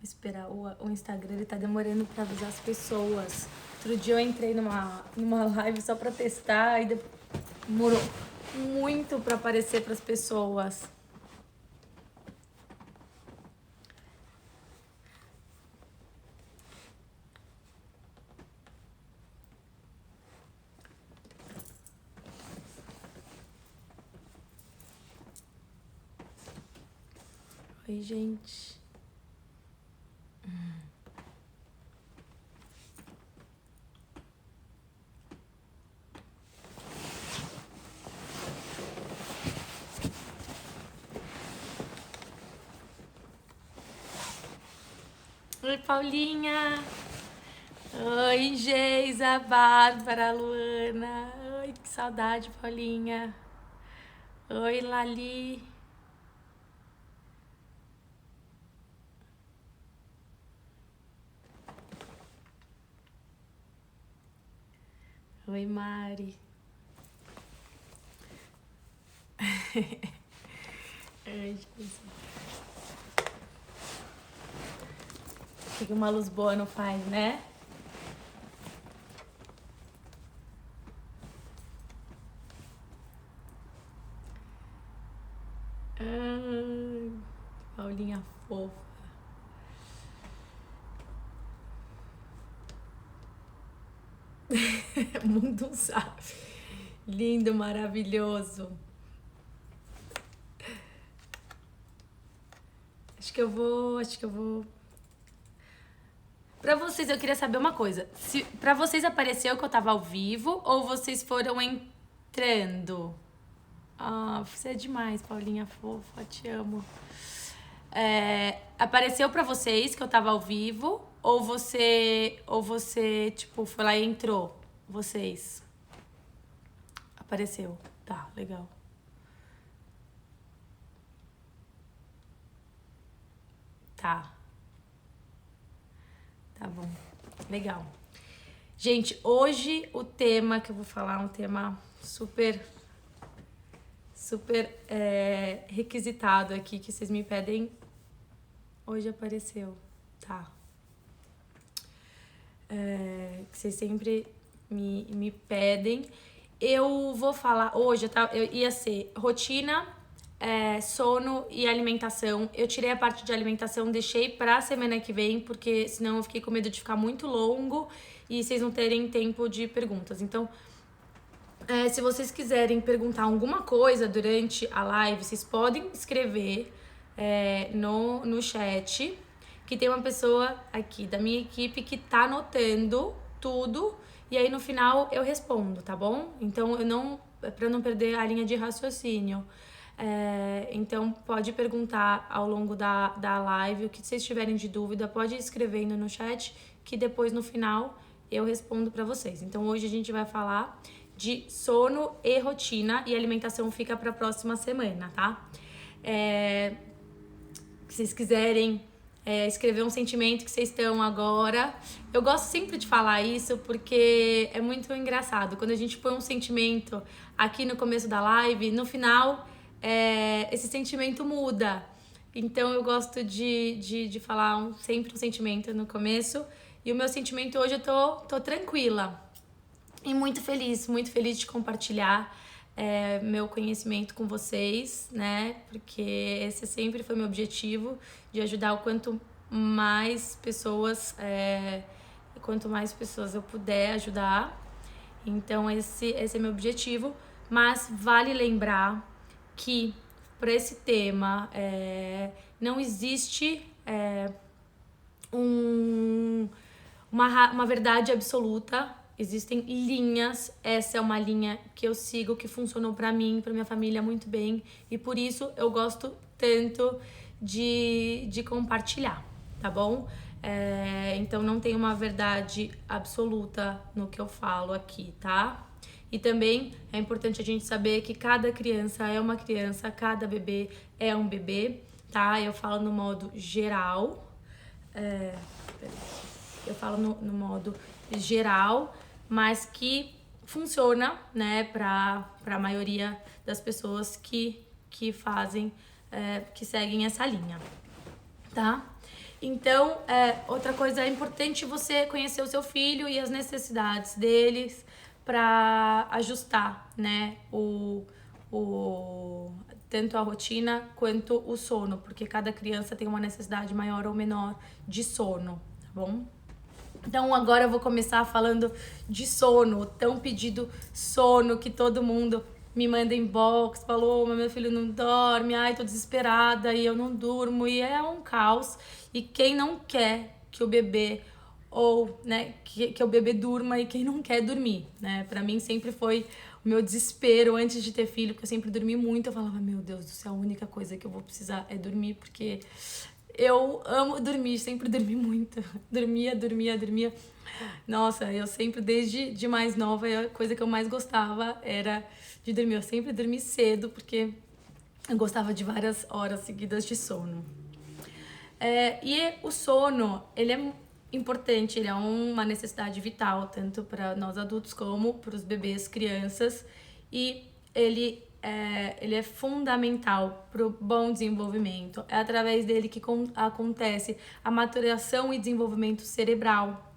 esperar o Instagram, ele tá demorando pra avisar as pessoas. Outro dia eu entrei numa live só pra testar e demorou muito pra aparecer pras pessoas. Oi, gente. Oi, Paulinha. Oi, Geisa, Bárbara, Luana. Oi, que saudade, Paulinha. Oi, Lali. Oi, Mari. Ai, Jesus. O que uma luz boa não faz, né? Ai, Paulinha fofa. Mundo sabe. Lindo, maravilhoso. Acho que eu vou. Pra vocês, eu queria saber uma coisa. Se pra vocês apareceu que eu tava ao vivo ou vocês foram entrando? Ah, você é demais, Paulinha fofa, te amo. Apareceu pra vocês que eu tava ao vivo ou você tipo foi lá e entrou? Vocês? Apareceu. Tá, legal. Tá. Tá bom. Legal. Gente, hoje o tema que eu vou falar é um tema super requisitado aqui, que vocês me pedem. Hoje apareceu. Tá. Que vocês sempre me pedem. Eu vou falar hoje, eu ia ser rotina, sono e alimentação. Eu tirei a parte de alimentação, deixei pra semana que vem, porque senão eu fiquei com medo de ficar muito longo e vocês não terem tempo de perguntas. Então, se vocês quiserem perguntar alguma coisa durante a live, vocês podem escrever no chat, que tem uma pessoa aqui da minha equipe que tá anotando tudo e aí no final eu respondo, tá bom? Então pra não perder a linha de raciocínio. Então pode perguntar ao longo da live o que vocês tiverem de dúvida, pode ir escrevendo no chat que depois no final eu respondo pra vocês. Então hoje a gente vai falar de sono e rotina e alimentação fica pra próxima semana, tá? Se vocês quiserem escrever um sentimento que vocês estão agora. Eu gosto sempre de falar isso porque é muito engraçado. Quando a gente põe um sentimento aqui no começo da live, no final esse sentimento muda. Então eu gosto de falar sempre um sentimento no começo. E o meu sentimento hoje, eu tô tranquila. E muito feliz de compartilhar meu conhecimento com vocês, né? Porque esse sempre foi meu objetivo, de ajudar o quanto mais pessoas eu puder ajudar. Então esse é meu objetivo. Mas vale lembrar que para esse tema não existe uma verdade absoluta. Existem linhas, essa é uma linha que eu sigo, que funcionou pra mim, pra minha família muito bem, e por isso eu gosto tanto de compartilhar, tá bom? Então não tem uma verdade absoluta no que eu falo aqui, tá? E também é importante a gente saber que cada criança é uma criança, cada bebê é um bebê, tá? Eu falo no modo geral, eu falo no modo geral, mas que funciona, né, para a maioria das pessoas que fazem, que seguem essa linha, tá? Então, outra coisa é importante você conhecer o seu filho e as necessidades deles para ajustar, né, tanto a rotina quanto o sono, porque cada criança tem uma necessidade maior ou menor de sono, tá bom? Então agora eu vou começar falando de sono, o tão pedido sono que todo mundo me manda inbox, falou, meu filho não dorme, ai, tô desesperada e eu não durmo, e é um caos. E quem não quer que o bebê né, que o bebê durma e quem não quer dormir, né? Pra mim sempre foi o meu desespero antes de ter filho, porque eu sempre dormi muito, eu falava, meu Deus do céu, a única coisa que eu vou precisar é dormir, porque eu amo dormir, sempre dormi muito. Dormia. Nossa, eu sempre, desde de mais nova, a coisa que eu mais gostava era de dormir. Eu sempre dormi cedo, porque eu gostava de várias horas seguidas de sono. E o sono, ele é importante, ele é uma necessidade vital, tanto para nós adultos como para os bebês, crianças. E ele é fundamental para o bom desenvolvimento. É através dele que acontece a maturação e desenvolvimento cerebral,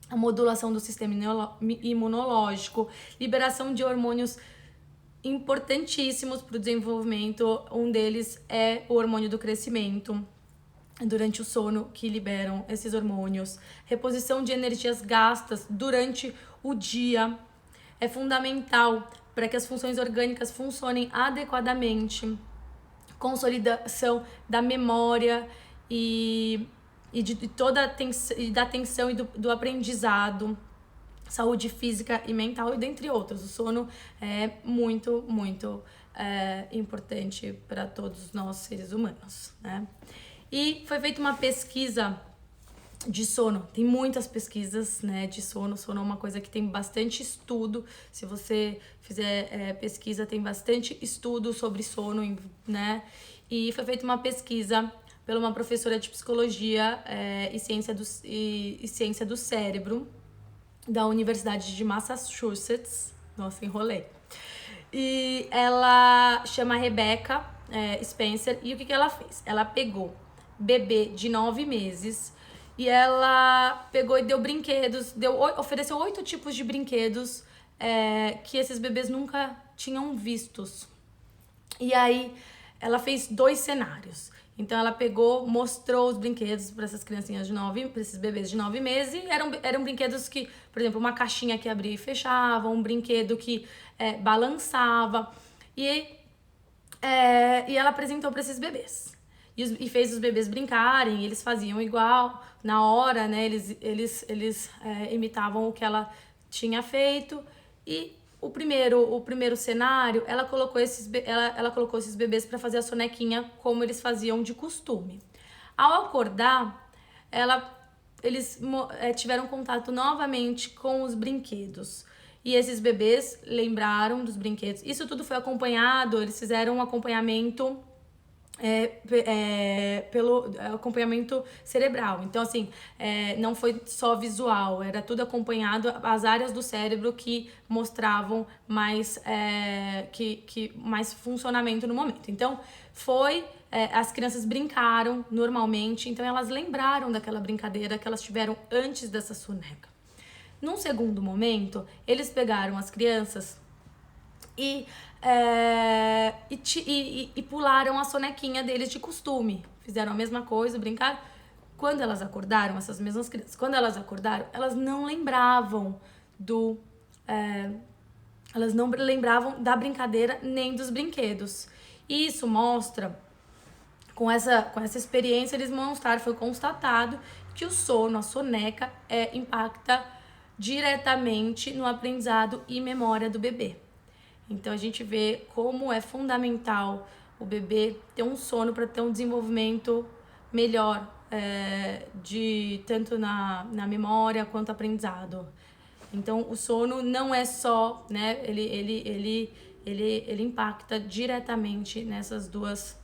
a modulação do sistema imunológico, liberação de hormônios importantíssimos para o desenvolvimento. Um deles é o hormônio do crescimento, durante o sono, que liberam esses hormônios. Reposição de energias gastas durante o dia é fundamental para que as funções orgânicas funcionem adequadamente. Consolidação da memória e de toda da atenção e do aprendizado, saúde física e mental, e dentre outros. O sono é muito importante para todos nós seres humanos, né? E foi feita uma pesquisa de sono. Tem muitas pesquisas, né, de sono. Sono é uma coisa que tem bastante estudo. Se você fizer pesquisa, tem bastante estudo sobre sono, né? E foi feita uma pesquisa por uma professora de psicologia e ciência do cérebro da Universidade de Massachusetts. Nossa, enrolei. E ela chama Rebecca Spencer. E o que ela fez? Ela pegou bebê de 9 meses e ela pegou e deu brinquedos, ofereceu 8 tipos de brinquedos que esses bebês nunca tinham vistos. E aí ela fez 2 cenários. Então ela pegou, mostrou os brinquedos para essas criancinhas para esses bebês de 9 meses, e eram brinquedos que, por exemplo, uma caixinha que abria e fechava, um brinquedo que balançava, e ela apresentou para esses bebês. E fez os bebês brincarem, eles faziam igual, na hora, né, eles imitavam o que ela tinha feito. E o primeiro cenário, ela colocou esses bebês para fazer a sonequinha como eles faziam de costume. Ao acordar, eles tiveram contato novamente com os brinquedos. E esses bebês lembraram dos brinquedos. Isso tudo foi acompanhado, eles fizeram um acompanhamento pelo acompanhamento cerebral. Então, assim, não foi só visual, era tudo acompanhado, as áreas do cérebro que mostravam mais, mais funcionamento no momento. Então, as crianças brincaram normalmente, então elas lembraram daquela brincadeira que elas tiveram antes dessa soneca. Num segundo momento, eles pegaram as crianças e pularam a sonequinha deles de costume. Fizeram a mesma coisa, brincaram. Quando elas acordaram, essas mesmas crianças, elas não lembravam elas não lembravam da brincadeira nem dos brinquedos. E isso mostra, com essa experiência, foi constatado que o sono, a soneca, impacta diretamente no aprendizado e memória do bebê. Então a gente vê como é fundamental o bebê ter um sono para ter um desenvolvimento melhor, tanto na memória quanto aprendizado. Então o sono não é só, né, ele impacta diretamente nesses dois,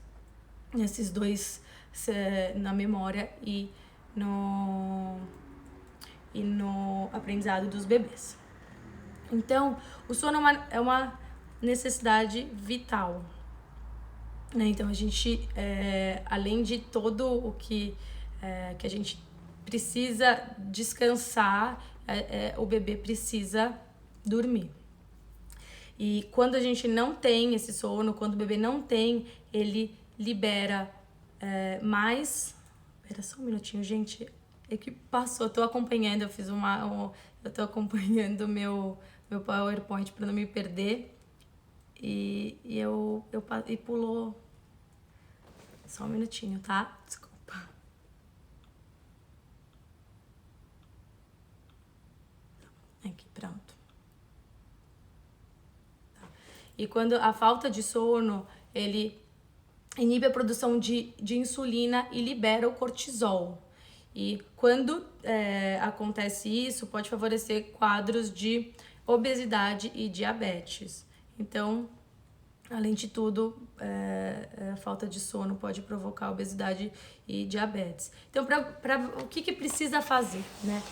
na memória e no aprendizado dos bebês. Então o sono é uma necessidade vital, né? Então a gente, além de todo o que que a gente precisa descansar, o bebê precisa dormir. E quando a gente não tem esse sono, quando o bebê não tem, ele libera mais... Espera só um minutinho, gente. É que passou, eu tô acompanhando, eu tô acompanhando meu PowerPoint para não me perder. E pulou. Só um minutinho, tá? Desculpa. Aqui, pronto. Tá. E quando a falta de sono, ele inibe a produção de insulina e libera o cortisol. E quando acontece isso, pode favorecer quadros de obesidade e diabetes. Então, além de tudo, a falta de sono pode provocar obesidade e diabetes. Então, o que precisa fazer, né?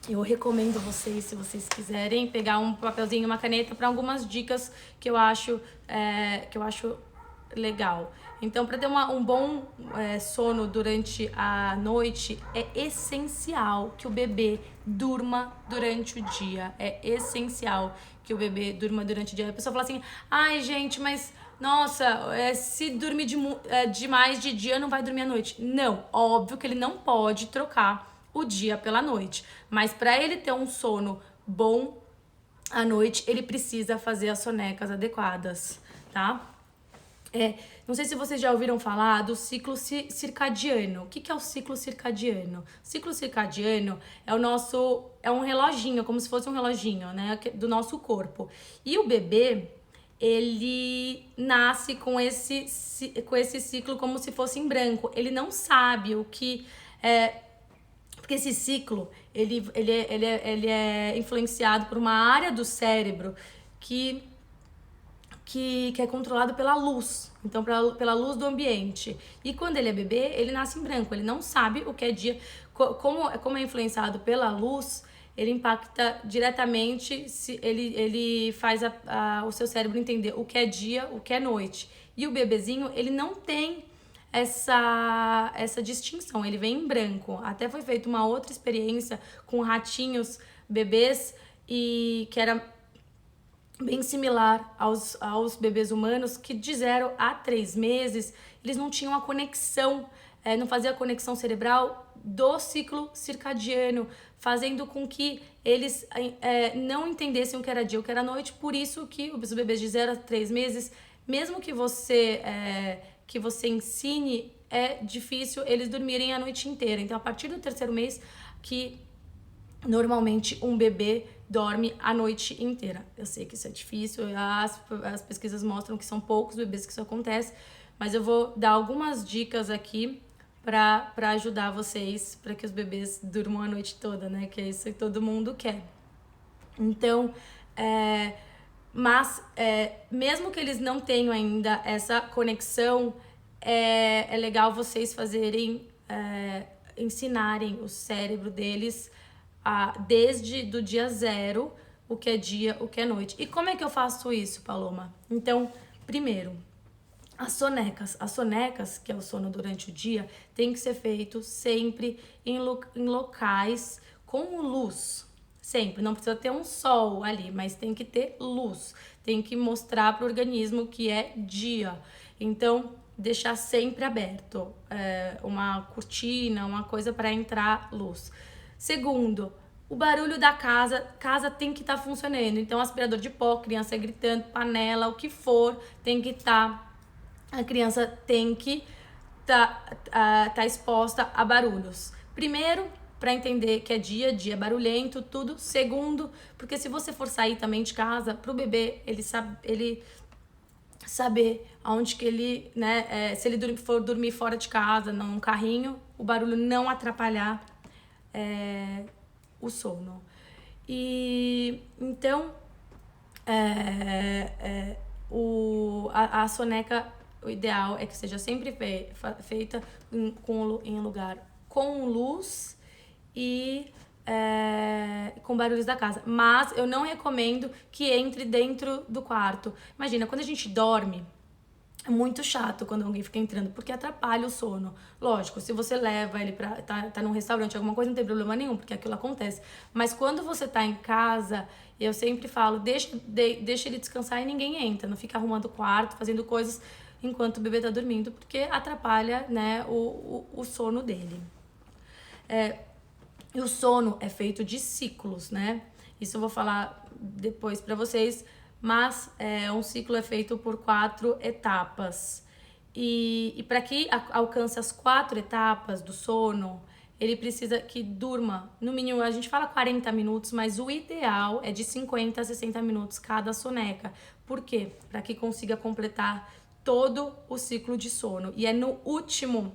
Eu recomendo vocês, se vocês quiserem, pegar um papelzinho e uma caneta para algumas dicas que eu acho legal. Então, para ter um bom sono durante a noite, é essencial que o bebê durma durante o dia. É essencial que o bebê durma durante o dia. A pessoa fala assim, ai gente, mas nossa, se dormir demais de dia, não vai dormir à noite. Não, óbvio que ele não pode trocar o dia pela noite. Mas para ele ter um sono bom à noite, ele precisa fazer as sonecas adequadas, tá? Não sei se vocês já ouviram falar do ciclo circadiano. O que é o ciclo circadiano? O ciclo circadiano é um reloginho, como se fosse um reloginho, né, do nosso corpo. E o bebê, ele nasce com esse ciclo como se fosse em branco. Ele não sabe o que porque esse ciclo, ele é influenciado por uma área do cérebro que é controlado pela luz, então pela luz do ambiente. E quando ele é bebê, ele nasce em branco, ele não sabe o que é dia. Como é influenciado pela luz, ele impacta diretamente, ele faz o seu cérebro entender o que é dia, o que é noite. E o bebezinho, ele não tem essa distinção, ele vem em branco. Até foi feita uma outra experiência com ratinhos bebês, e que era bem similar aos bebês humanos, que de 0 a 3 meses eles não tinham a conexão, não fazia a conexão cerebral do ciclo circadiano, fazendo com que eles não entendessem o que era dia, o que era noite. Por isso que os bebês de 0 a 3 meses, mesmo que você ensine, é difícil eles dormirem a noite inteira. Então, a partir do 3º mês, que normalmente um bebê dorme a noite inteira. Eu sei que isso é difícil, as pesquisas mostram que são poucos bebês que isso acontece, mas eu vou dar algumas dicas aqui para ajudar vocês, para que os bebês durmam a noite toda, né? Que é isso que todo mundo quer. Então, mesmo que eles não tenham ainda essa conexão, é legal vocês fazerem, ensinarem o cérebro deles desde do dia 0, o que é dia, o que é noite. E como é que eu faço isso, Paloma? Então, primeiro, as sonecas, que é o sono durante o dia, tem que ser feito sempre em locais com luz. Sempre, não precisa ter um sol ali, mas tem que ter luz. Tem que mostrar para o organismo que é dia. Então, deixar sempre aberto uma cortina, uma coisa para entrar luz. Segundo, o barulho da casa tem que estar funcionando. Então, aspirador de pó, criança gritando, panela, o que for, tem que estar. A criança tem que tá exposta a barulhos. Primeiro, para entender que é dia barulhento, tudo. Segundo, porque se você for sair também de casa, pro bebê, ele saber aonde que ele, né, se ele for dormir fora de casa, num carrinho, o barulho não atrapalhar o sono. E então a soneca, o ideal é que seja sempre feita em lugar com luz e com barulhos da casa. Mas eu não recomendo que entre dentro do quarto. Imagina, quando a gente dorme, É muito chato quando alguém fica entrando, porque atrapalha o sono. Lógico, se você leva ele pra tá num restaurante, alguma coisa, não tem problema nenhum, porque aquilo acontece. Mas quando você tá em casa, eu sempre falo, deixa ele descansar e ninguém entra. Não fica arrumando o quarto, fazendo coisas enquanto o bebê tá dormindo, porque atrapalha, né, o sono dele. E o sono é feito de ciclos, né? Isso eu vou falar depois pra vocês, mas um ciclo é feito por 4 etapas. E para que alcance as 4 etapas do sono, ele precisa que durma, no mínimo, a gente fala 40 minutos, mas o ideal é de 50 a 60 minutos cada soneca. Por quê? Para que consiga completar todo o ciclo de sono. E é no último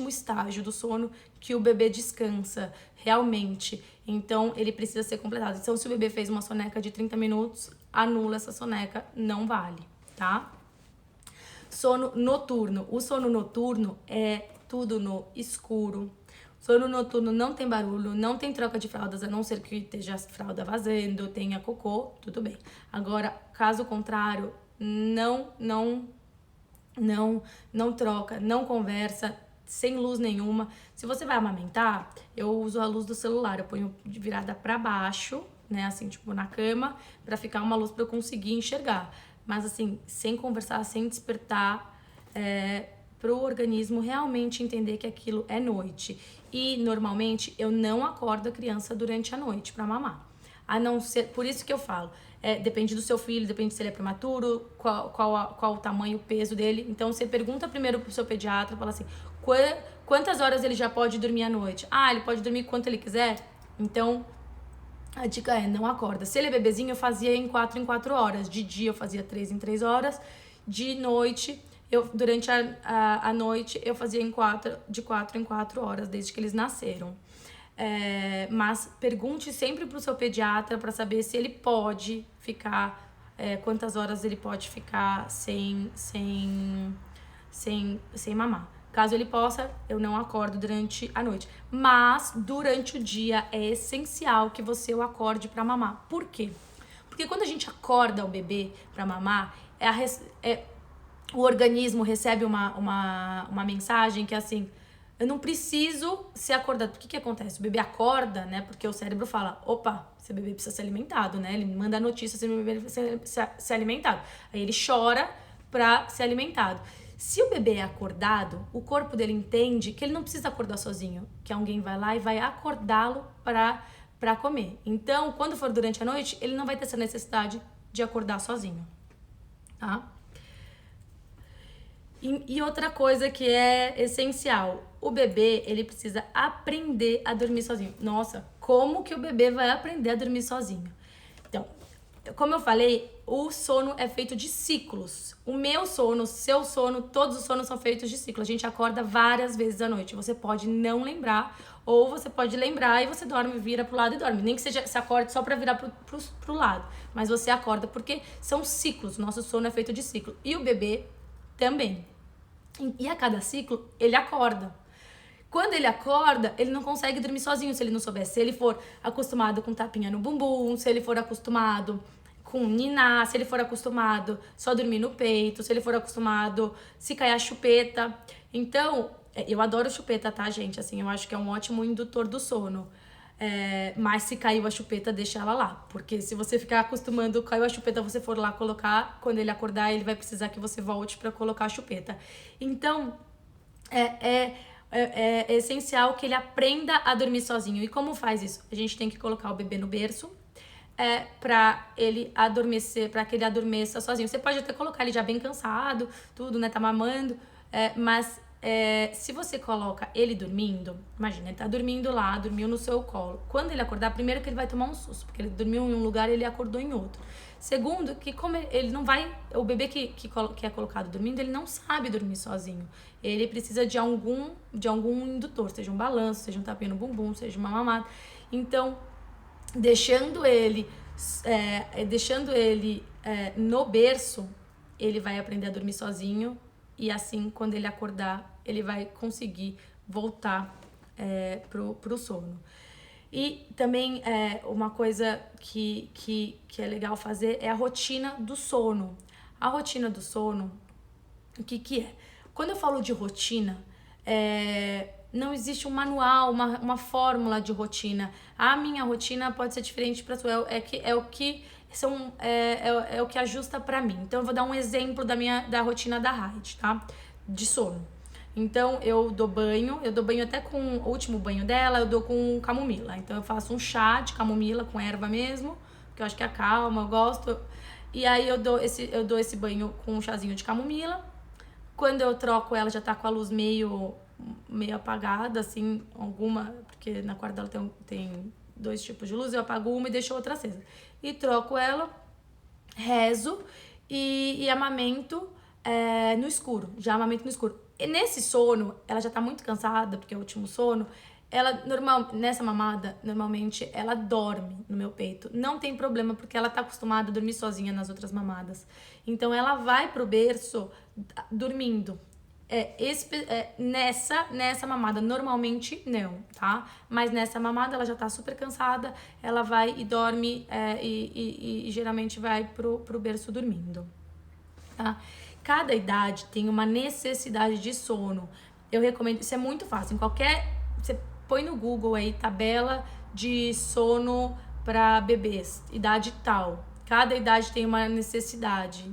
estágio do sono que o bebê descansa realmente. Então, ele precisa ser completado. Então, se o bebê fez uma soneca de 30 minutos, anula essa soneca, não vale, tá? Sono noturno. O sono noturno é tudo no escuro. Sono noturno não tem barulho, não tem troca de fraldas, a não ser que esteja a fralda vazando, tenha cocô, tudo bem. Agora, caso contrário, não troca, não conversa, sem luz nenhuma. Se você vai amamentar, eu uso a luz do celular, eu ponho de virada para baixo, né, assim, tipo na cama, para ficar uma luz para eu conseguir enxergar. Mas assim, sem conversar, sem despertar, pro organismo realmente entender que aquilo é noite. E normalmente eu não acordo a criança durante a noite para mamar. A não ser, por isso que eu falo, depende do seu filho, depende se ele é prematuro, qual o tamanho, o peso dele. Então você pergunta primeiro pro seu pediatra, fala assim, quantas horas ele já pode dormir à noite? Ah, ele pode dormir quanto ele quiser? Então a dica é, não acorda. Se ele é bebezinho, eu fazia em 4 em 4 horas. De dia eu fazia 3 em 3 horas. De noite, durante a noite, eu fazia de 4 em 4 horas, desde que eles nasceram. Mas pergunte sempre pro seu pediatra para saber se ele pode ficar, quantas horas ele pode ficar sem mamar. Caso ele possa, eu não acordo durante a noite. Mas durante o dia é essencial que você o acorde para mamar. Por quê? Porque quando a gente acorda o bebê para mamar, o organismo recebe uma mensagem que é assim, eu não preciso ser acordado. O que acontece? O bebê acorda, né? Porque o cérebro fala, opa, esse bebê precisa ser alimentado, né? Ele manda a notícia se o bebê precisa ser alimentado. Aí ele chora pra ser alimentado. Se o bebê é acordado, o corpo dele entende que ele não precisa acordar sozinho, que alguém vai lá e vai acordá-lo pra comer. Então, quando for durante a noite, ele não vai ter essa necessidade de acordar sozinho, tá? E outra coisa que é essencial, o bebê, ele precisa aprender a dormir sozinho. Nossa, como que o bebê vai aprender a dormir sozinho? Então, como eu falei, o sono é feito de ciclos. O meu sono, o seu sono, todos os sonos são feitos de ciclos. A gente acorda várias vezes à noite. Você pode não lembrar, ou você pode lembrar e você dorme, vira pro lado e dorme. Nem que se acorde só pra virar pro lado. Mas você acorda, porque são ciclos. Nosso sono é feito de ciclo. E o bebê também. E a cada ciclo, ele acorda. Quando ele acorda, ele não consegue dormir sozinho se ele não souber. Se ele for acostumado com tapinha no bumbum, se ele for acostumado com ninar, se ele for acostumado só dormir no peito, se ele for acostumado se cair a chupeta. Então, eu adoro chupeta, tá, gente? Assim, eu acho que é um ótimo indutor do sono. Mas se caiu a chupeta, deixa ela lá. Porque se você ficar acostumando, caiu a chupeta, você for lá colocar, quando ele acordar, ele vai precisar que você volte pra colocar a chupeta. Então, é essencial que ele aprenda a dormir sozinho. E como faz isso? A gente tem que colocar o bebê no berço pra ele adormecer, pra que ele adormeça sozinho. Você pode até colocar ele já bem cansado, tudo, né? Tá mamando, mas se você coloca ele dormindo, imagina, ele tá dormindo lá, dormiu no seu colo. Quando ele acordar, primeiro que ele vai tomar um susto, porque ele dormiu em um lugar e ele acordou em outro. Segundo, que como ele não vai, o bebê que é colocado dormindo, ele não sabe dormir sozinho. Ele precisa de algum indutor, seja um balanço, seja um tapinha no bumbum, seja uma mamada. Então, deixando ele no berço, ele vai aprender a dormir sozinho. E assim, quando ele acordar, ele vai conseguir voltar pro sono. E também uma coisa que é legal fazer é a rotina do sono. A rotina do sono, O que que é? Quando eu falo de rotina, não existe um manual, uma fórmula de rotina. A minha rotina pode ser diferente para a sua. É o que ajusta para mim. Então eu vou dar um exemplo da rotina da Raid, tá? De sono. Então eu dou banho até com o último banho dela, eu dou com camomila. Então eu faço um chá de camomila com erva mesmo, que eu acho que acalma, eu gosto. E aí eu dou esse banho com um chazinho de camomila. Quando eu troco ela, já tá com a luz meio apagada, assim, porque na quarto dela tem 2 tipos de luz, eu apago uma e deixo a outra acesa. E troco ela, rezo e amamento no escuro, já amamento no escuro. E nesse sono, ela já tá muito cansada, porque é o último sono, nessa mamada, normalmente, ela dorme no meu peito. Não tem problema, porque ela tá acostumada a dormir sozinha nas outras mamadas. Então, ela vai pro berço dormindo. Nessa mamada, normalmente não, tá? Mas nessa mamada, ela já tá super cansada, ela vai e dorme e geralmente vai pro berço dormindo, tá? Cada idade tem uma necessidade de sono. Eu recomendo, isso é muito fácil, você põe no Google aí, tabela de sono para bebês, idade tal. Cada idade tem uma necessidade.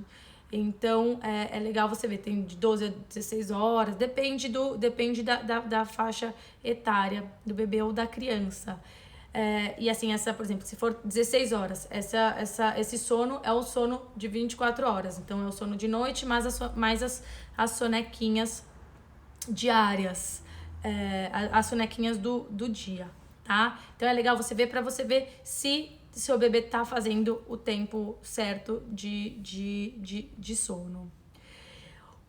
Então, é legal você ver, tem de 12 a 16 horas, depende da faixa etária do bebê ou da criança. E assim, por exemplo, se for 16 horas, esse sono é o sono de 24 horas. Então, é o sono de noite, mais as sonequinhas diárias, as sonequinhas do dia, tá? Então, é legal você ver para você ver se seu bebê tá fazendo o tempo certo de sono.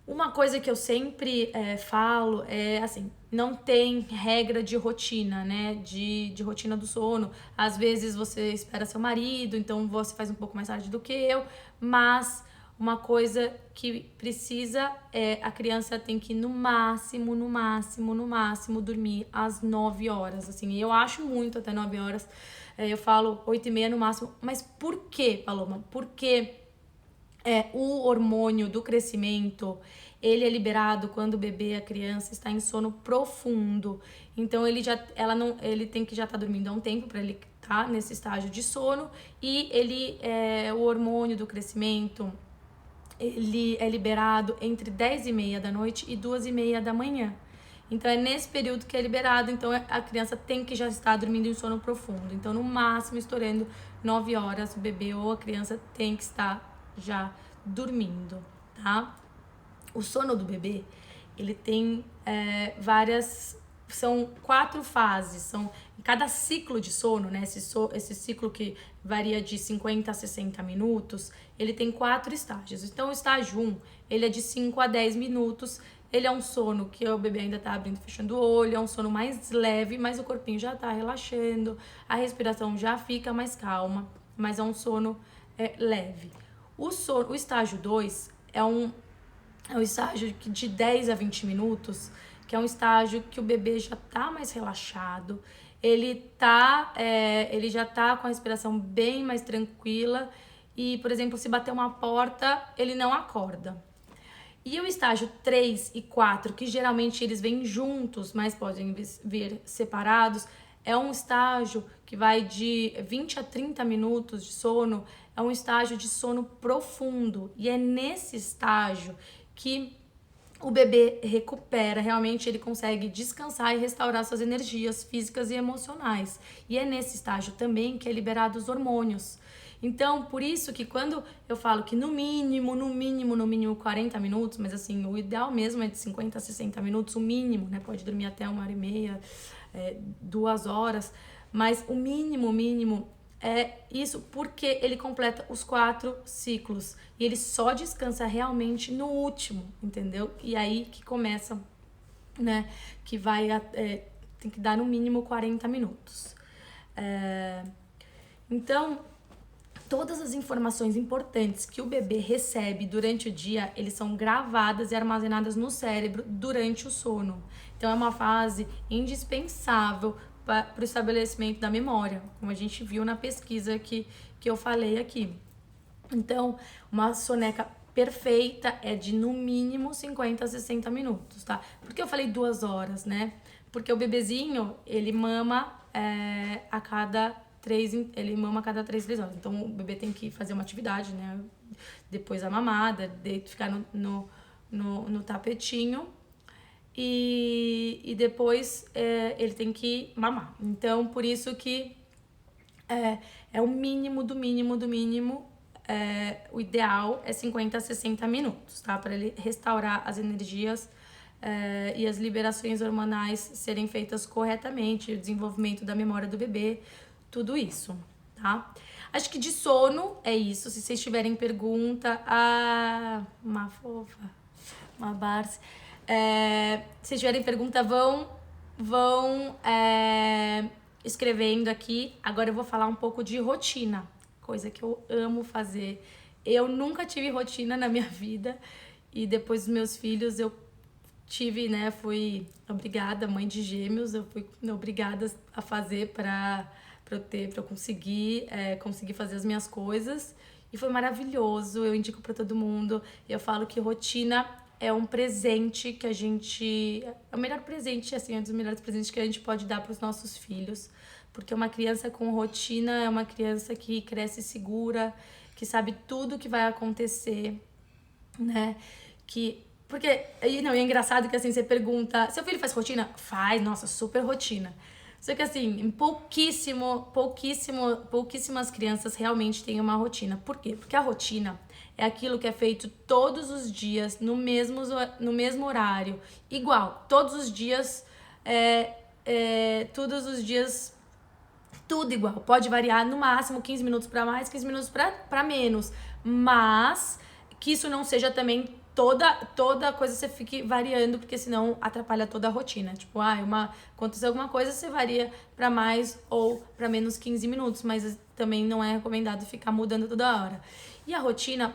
Uma coisa que eu sempre falo é assim, não tem regra de rotina, né? De rotina do sono. Às vezes você espera seu marido, então você faz um pouco mais tarde do que eu, mas uma coisa que precisa a criança tem que no máximo dormir às 9 horas, assim. Eu acho muito até 9 horas. Eu falo 8h30 no máximo. Mas por quê, Paloma? Porque o hormônio do crescimento, ele é liberado quando o bebê, a criança, está em sono profundo. Então, ele tem que já estar dormindo há um tempo para ele estar nesse estágio de sono. E o hormônio do crescimento, ele é liberado entre 10h30 da noite e 2h30 da manhã. Então, é nesse período que é liberado. Então, a criança tem que já estar dormindo em sono profundo. Então, no máximo, estourando 9 horas, o bebê ou a criança tem que estar já dormindo, tá? O sono do bebê, ele tem são 4 fases, em cada ciclo de sono, né? Esse ciclo que varia de 50 a 60 minutos, ele tem 4 estágios. Então, o estágio 1, ele é de 5 a 10 minutos, ele é um sono que o bebê ainda tá abrindo e fechando o olho, é um sono mais leve, mas o corpinho já tá relaxando, a respiração já fica mais calma, mas é um sono leve. O estágio 2 é um estágio de 10 a 20 minutos, que é um estágio que o bebê já tá mais relaxado, ele já tá com a respiração bem mais tranquila e, por exemplo, se bater uma porta, ele não acorda. E o estágio 3 e 4, que geralmente eles vêm juntos, mas podem vir separados, é um estágio que vai de 20 a 30 minutos de sono, é um estágio de sono profundo. E é nesse estágio que o bebê recupera, realmente ele consegue descansar e restaurar suas energias físicas e emocionais. E é nesse estágio também que é liberado os hormônios. Então, por isso que quando eu falo que no mínimo 40 minutos, mas assim, o ideal mesmo é de 50 a 60 minutos, o mínimo, né? Pode dormir até 1h30, 2 horas, mas o mínimo é isso, porque ele completa os 4 ciclos e ele só descansa realmente no último, entendeu? E aí que começa, né? Que tem que dar no mínimo 40 minutos. Então, todas as informações importantes que o bebê recebe durante o dia, eles são gravadas e armazenadas no cérebro durante o sono. Então, é uma fase indispensável para o estabelecimento da memória, como a gente viu na pesquisa que eu falei aqui. Então, uma soneca perfeita é de no mínimo 50 a 60 minutos, tá? Por que eu falei 2 horas, né? Porque o bebezinho, ele mama a cada 3 horas. Então o bebê tem que fazer uma atividade, né? Depois a mamada, ficar no tapetinho. E depois ele tem que mamar. Então, por isso que é o mínimo do mínimo do mínimo. O ideal é 50 a 60 minutos, tá? Para ele restaurar as energias e as liberações hormonais serem feitas corretamente, o desenvolvimento da memória do bebê, tudo isso, tá? Acho que de sono é isso. Se vocês tiverem pergunta, uma fofa, uma Barça. Se vocês tiverem pergunta, vão escrevendo aqui. Agora eu vou falar um pouco de rotina, coisa que eu amo fazer. Eu nunca tive rotina na minha vida e depois dos meus filhos eu tive, né, fui obrigada, mãe de gêmeos, eu fui obrigada a fazer para eu conseguir fazer as minhas coisas e foi maravilhoso. Eu indico para todo mundo. Eu falo que rotina é um presente que a gente... É o melhor presente, assim, é um dos melhores presentes que a gente pode dar para os nossos filhos. Porque uma criança com rotina é uma criança que cresce segura, que sabe tudo que vai acontecer, né? Porque, não, é engraçado que assim, você pergunta, seu filho faz rotina? Faz, nossa, super rotina. Só que assim, pouquíssimas crianças realmente têm uma rotina. Por quê? Porque a rotina é aquilo que é feito todos os dias, no mesmo horário, igual, todos os dias, tudo igual. Pode variar no máximo 15 minutos para mais, 15 minutos para menos, mas que isso não seja também toda coisa você fique variando, porque senão atrapalha toda a rotina. Tipo, aconteceu alguma coisa, você varia para mais ou para menos 15 minutos, mas também não é recomendado ficar mudando toda hora. E a rotina,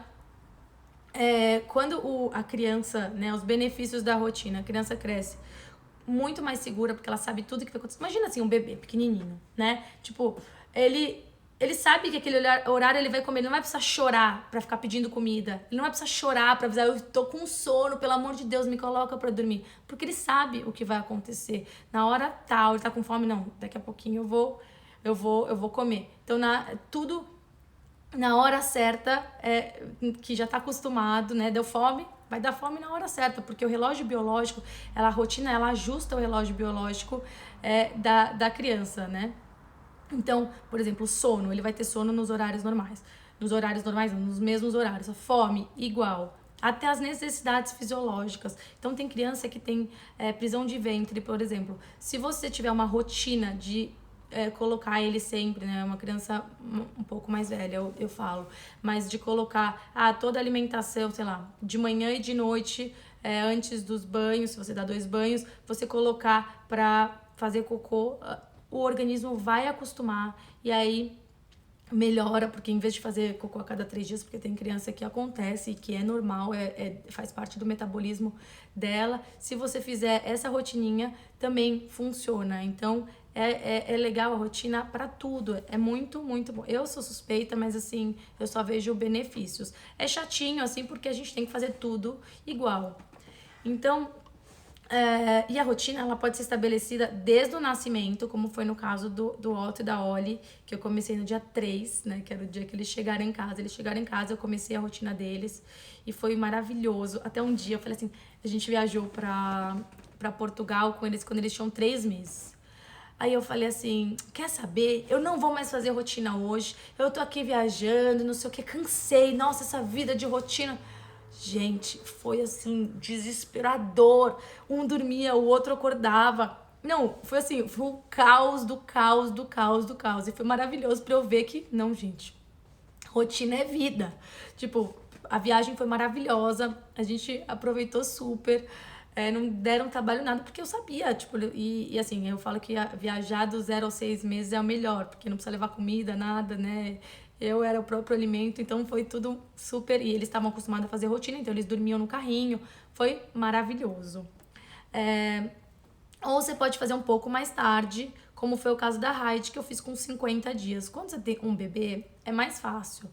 quando a criança, né, os benefícios da rotina, a criança cresce muito mais segura, porque ela sabe tudo que vai acontecer. Imagina assim, um bebê pequenininho, né? Tipo, ele sabe que aquele horário ele vai comer, ele não vai precisar chorar pra ficar pedindo comida. Ele não vai precisar chorar pra avisar, eu tô com sono, pelo amor de Deus, me coloca pra dormir. Porque ele sabe o que vai acontecer. Na hora tal, ele tá com fome, não, daqui a pouquinho eu vou comer. Então, tudo na hora certa, que já tá acostumado, né? Deu fome, vai dar fome na hora certa, porque o relógio biológico, a rotina, ela ajusta o relógio biológico da criança, né? Então, por exemplo, o sono, ele vai ter sono nos horários normais. Nos mesmos horários. A fome, igual. Até as necessidades fisiológicas. Então, tem criança que tem prisão de ventre, por exemplo. Se você tiver uma rotina de colocar ele sempre, né? Uma criança um pouco mais velha, eu falo. Mas de colocar toda a alimentação, sei lá, de manhã e de noite, antes dos banhos, se você dá 2 banhos, você colocar pra fazer cocô, o organismo vai acostumar e aí melhora, porque em vez de fazer cocô a cada 3 dias, porque tem criança que acontece e que é normal, faz parte do metabolismo dela, se você fizer essa rotininha, também funciona. Então, é legal a rotina para tudo, é muito, muito bom. Eu sou suspeita, mas assim, eu só vejo benefícios. É chatinho, assim, porque a gente tem que fazer tudo igual. Então, e a rotina, ela pode ser estabelecida desde o nascimento, como foi no caso do Otto e da Oli, que eu comecei no dia 3, né, que era o dia que eles chegaram em casa. Eles chegaram em casa, eu comecei a rotina deles e foi maravilhoso. Até um dia, eu falei assim, a gente viajou pra Portugal com eles quando eles tinham 3 meses. Aí eu falei assim, quer saber? Eu não vou mais fazer rotina hoje, eu tô aqui viajando, não sei o que, cansei, nossa, essa vida de rotina... Gente, foi assim, desesperador. Um dormia, o outro acordava. Não, foi assim, foi o caos do caos, do caos, do caos. E foi maravilhoso pra eu ver que, não, gente, rotina é vida. Tipo, a viagem foi maravilhosa, a gente aproveitou super. Não deram trabalho nada, porque eu sabia, tipo, e assim, eu falo que viajar do 0 aos 6 meses é o melhor, porque não precisa levar comida, nada, né? Eu era o próprio alimento, então foi tudo super... E eles estavam acostumados a fazer rotina, então eles dormiam no carrinho. Foi maravilhoso. Ou você pode fazer um pouco mais tarde, como foi o caso da Heidi, que eu fiz com 50 dias. Quando você tem um bebê, é mais fácil.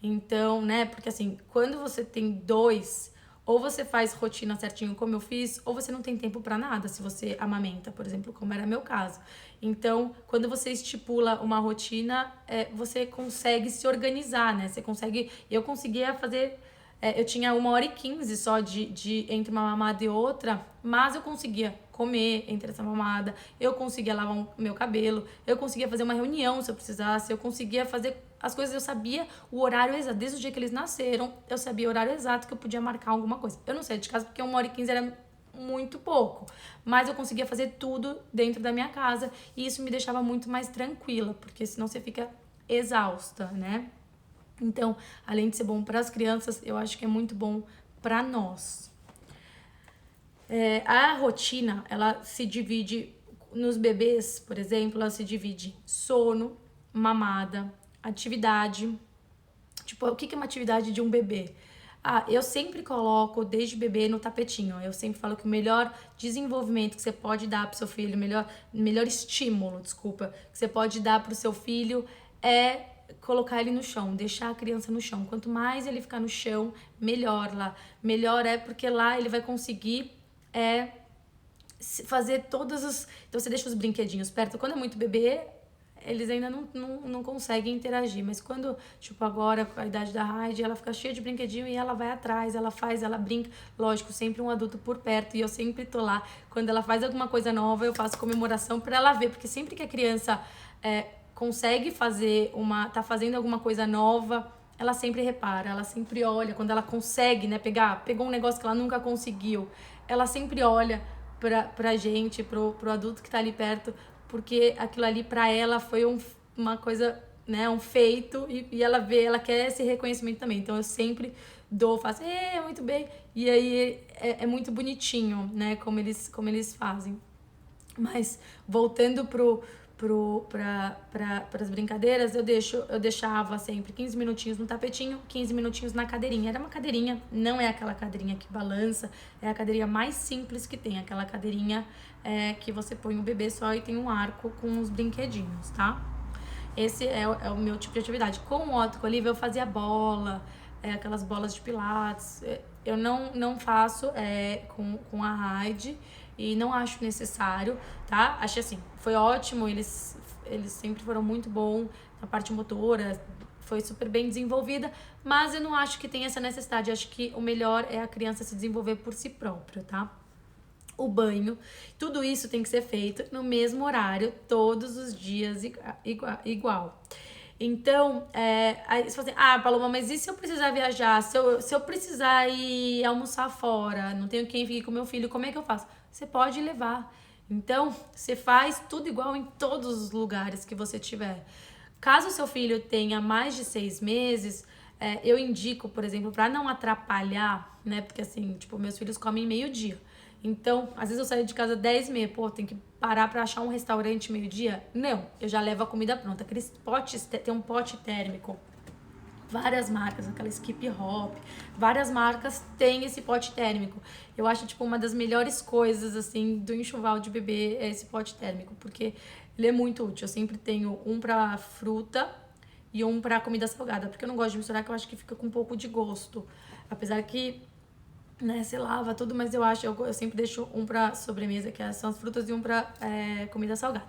Então, né, porque assim, quando você tem dois, ou você faz rotina certinho como eu fiz, ou você não tem tempo pra nada, se você amamenta, por exemplo, como era meu caso. Então, quando você estipula uma rotina, você consegue se organizar, né? Você consegue. Eu conseguia fazer. Eu tinha 1h15 só de entre uma mamada e outra, mas eu conseguia comer entre essa mamada, eu conseguia lavar o meu cabelo, eu conseguia fazer uma reunião se eu precisasse, eu conseguia fazer as coisas, eu sabia o horário exato, desde o dia que eles nasceram, eu sabia o horário exato que eu podia marcar alguma coisa. Eu não saía de casa porque 1h15 era muito pouco, mas eu conseguia fazer tudo dentro da minha casa e isso me deixava muito mais tranquila, porque senão você fica exausta, né? Então, além de ser bom para as crianças, eu acho que é muito bom para nós. A rotina, ela se divide nos bebês, por exemplo, ela se divide em sono, mamada, atividade. Tipo, o que é uma atividade de um bebê? Eu sempre coloco desde bebê no tapetinho. Eu sempre falo que o melhor desenvolvimento que você pode dar pro seu filho, melhor estímulo, desculpa, que você pode dar pro seu filho é colocar ele no chão, deixar a criança no chão. Quanto mais ele ficar no chão, melhor lá. Melhor é porque lá ele vai conseguir fazer todos os... Então você deixa os brinquedinhos perto. Quando é muito bebê, eles ainda não conseguem interagir. Mas quando, tipo agora, com a idade da Heidi, ela fica cheia de brinquedinho e ela vai atrás, ela faz, ela brinca. Lógico, sempre um adulto por perto e eu sempre tô lá. Quando ela faz alguma coisa nova, eu faço comemoração pra ela ver. Porque sempre que a criança consegue fazer tá fazendo alguma coisa nova, ela sempre repara, ela sempre olha. Quando ela consegue, né, pegou um negócio que ela nunca conseguiu, ela sempre olha pra gente, pro adulto que tá ali perto, porque aquilo ali pra ela foi uma coisa, né, um feito, e ela ela quer esse reconhecimento também. Então eu sempre faço, muito bem. E aí é muito bonitinho, né, como eles fazem. Mas voltando pras brincadeiras, eu deixava sempre 15 minutinhos no tapetinho, 15 minutinhos na cadeirinha. Era uma cadeirinha, não é aquela cadeirinha que balança, é a cadeirinha mais simples que tem, aquela cadeirinha que você põe o bebê só e tem um arco com os brinquedinhos, tá? Esse é o meu tipo de atividade. Com o Otto Olivia eu fazia bola, aquelas bolas de pilates. Eu não faço com a Heidi e não acho necessário, tá? Achei assim, foi ótimo, eles sempre foram muito bons na parte motora, foi super bem desenvolvida, mas eu não acho que tem essa necessidade. Eu acho que o melhor é a criança se desenvolver por si própria, tá? O banho, tudo isso tem que ser feito no mesmo horário, todos os dias igual. Então, aí você fala assim, Paloma, mas e se eu precisar viajar? Se eu precisar ir almoçar fora, não tenho quem fique com meu filho, como é que eu faço? Você pode levar. Então, você faz tudo igual em todos os lugares que você tiver. Caso o seu filho tenha mais de 6 meses, eu indico, por exemplo, para não atrapalhar, né? Porque assim, tipo, meus filhos comem meio-dia. Então, às vezes eu saio de casa 10h30, tem que parar pra achar um restaurante meio-dia? Não, eu já levo a comida pronta. Aqueles potes, tem um pote térmico. Várias marcas, aquela Skip Hop, várias marcas têm esse pote térmico. Eu acho, tipo, uma das melhores coisas, assim, do enxoval de bebê é esse pote térmico, porque ele é muito útil. Eu sempre tenho um pra fruta e um pra comida salgada, porque eu não gosto de misturar, que eu acho que fica com um pouco de gosto. Apesar que, né, você lava tudo, mas eu sempre deixo um pra sobremesa, que são as frutas, e um pra comida salgada.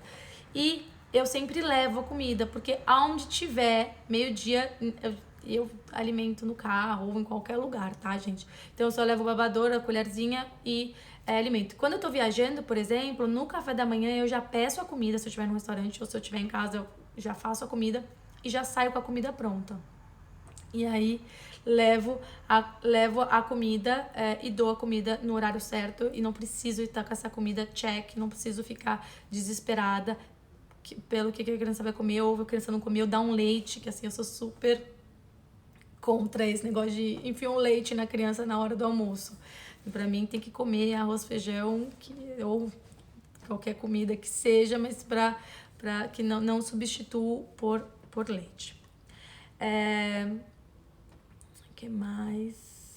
E eu sempre levo a comida, porque aonde tiver, meio-dia, eu alimento no carro ou em qualquer lugar, tá, gente? Então eu só levo o babador, a colherzinha e alimento. Quando eu tô viajando, por exemplo, no café da manhã eu já peço a comida, se eu estiver no restaurante ou se eu estiver em casa, eu já faço a comida e já saio com a comida pronta. E aí levo a comida e dou a comida no horário certo e não preciso estar com essa comida check, não preciso ficar desesperada pelo que a criança vai comer, ou a criança não comeu, dá um leite, que assim, eu sou super contra esse negócio de enfiar um leite na criança na hora do almoço. E pra mim tem que comer arroz, feijão, ou qualquer comida que seja, mas pra que não substitua por leite. Que mais?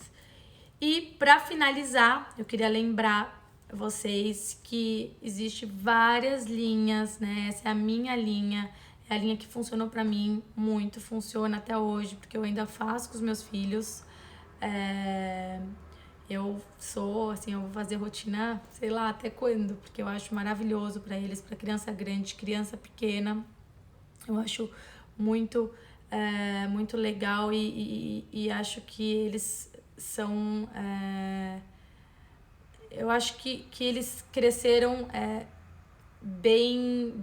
E para finalizar, eu queria lembrar vocês que existe várias linhas, né? Essa é a minha linha, É a linha que funcionou pra mim muito, funciona até hoje, porque eu ainda faço com os meus filhos. Eu sou, assim, eu vou fazer rotina, sei lá, até quando, porque eu acho maravilhoso pra eles, pra criança grande, criança pequena. Eu acho muito, muito legal e acho que eles são. Eu acho que eles cresceram bem,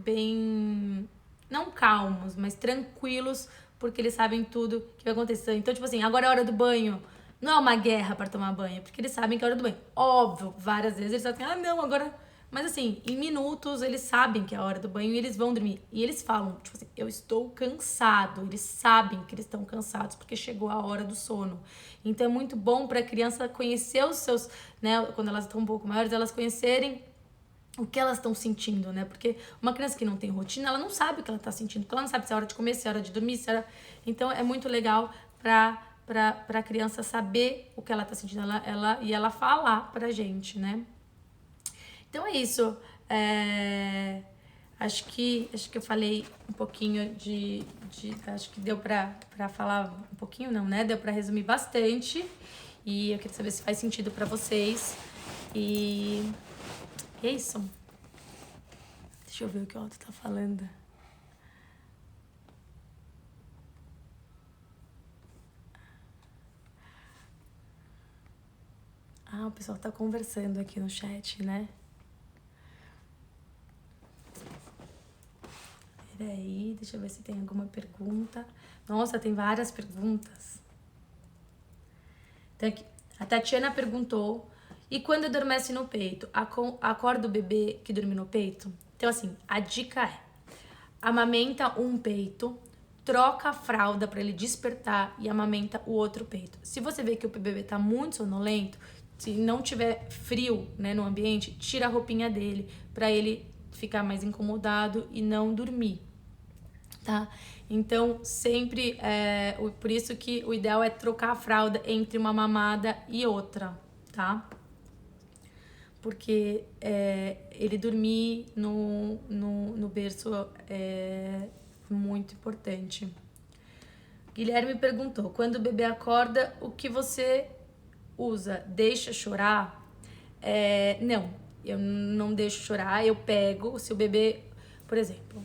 não calmos, mas tranquilos, porque eles sabem tudo que vai acontecer. Então, tipo assim, agora é a hora do banho. Não é uma guerra para tomar banho, porque eles sabem que é a hora do banho. Óbvio, várias vezes eles falam assim, não, agora. Mas assim, em minutos eles sabem que é a hora do banho e eles vão dormir. E eles falam, tipo assim, eu estou cansado. Eles sabem que eles estão cansados porque chegou a hora do sono. Então é muito bom para a criança conhecer os seus, né, quando elas estão um pouco maiores, elas conhecerem o que elas estão sentindo, né? Porque uma criança que não tem rotina, ela não sabe o que ela tá sentindo, porque ela não sabe se é hora de comer, se é hora de dormir, se é hora... Então é muito legal pra criança saber o que ela tá sentindo e ela falar pra gente, né? Então é isso. Acho que eu falei um pouquinho acho que deu pra falar um pouquinho, não, né? Deu pra resumir bastante. E eu queria saber se faz sentido pra vocês. E é isso. Deixa eu ver o que o Otto tá falando. Ah, o pessoal tá conversando aqui no chat, né? Peraí, deixa eu ver se tem alguma pergunta. Nossa, tem várias perguntas. Então, aqui, a Tatiana perguntou: e quando adormece no peito, acorda o bebê que dorme no peito? Então, assim, a dica é: amamenta um peito, troca a fralda para ele despertar e amamenta o outro peito. Se você vê que o bebê tá muito sonolento, se não tiver frio, né, no ambiente, tira a roupinha dele para ele ficar mais incomodado e não dormir, tá? Então, sempre, por isso que o ideal é trocar a fralda entre uma mamada e outra, tá? Porque ele dormir no berço é muito importante. Guilherme perguntou: quando o bebê acorda, o que você usa? Deixa chorar? Não, eu não deixo chorar. Eu pego, se o bebê, por exemplo,